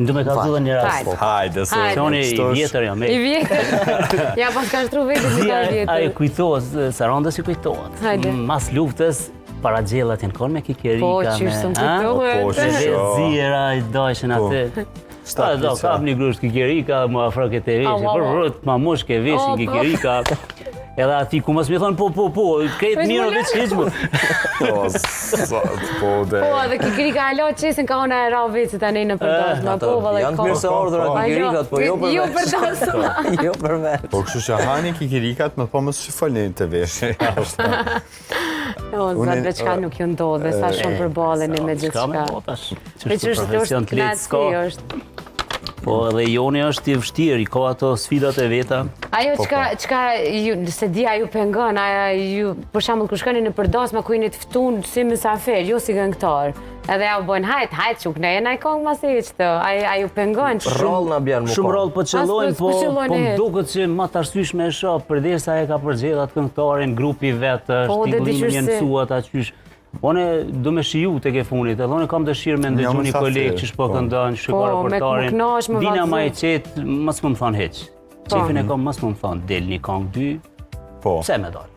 Ndë me ka të dhe një rast. Hajde, se Qoni i vjetër jam. I vjetër. Ja, pas ka shtru vetë një ka vjetër. Ajo kujtohet, Saranda si kujtohet. Mas luftës, para gjellat jenë konë me kikerika. Po, qysh së më kujtohet. Me zira, i dajshen atë. Do, kap një grusht kikerika, më afro këtë e veshë, ma mosh ke veshin kikerika. Edhe ati ku mos mi thonë po, krejt mirë o veç heqmu. Po, edhe kikerika alo qesin ka ona e ra vecit anej në përdas. Janë të mirë se ordra kikerikat, po jo për Jo për dasë. Jo për me. Po kështu që hani kikerikat, më po mos shifoni të veshë. Zatë veçka nuk ju ndodhe, sa shumë përballeni me gjithë shka. Që është knatësi është. Po edhe Joni është i vështirë, i ka ato sfidat e veta. Ajo qka, se dia ju pengon, për shembull kur shkoni në përdas me kujnë të ftun si mysafer, jo si këngëtar. Edhe ja u bojnë hajt çuk, ne jena i kong mas e qëtë, a ju pengon Roll na bjerë më shumë roll po qëllojnë, po më duket që ma të arsyeshme e shoh, përderisa e ka përgjedh atë këngëtarin, grupi vetë, shtiglimin janë mësuat atë qysh. One do me shiju të ke funit, edhe one kam dëshirë me ndëgju një kolegë që shpo këndon, që shpo raportarin. Dina ma e qetë, mas më më thonë heq. Qefin e kam mas më më thonë, del një kong 2, pse me dalë.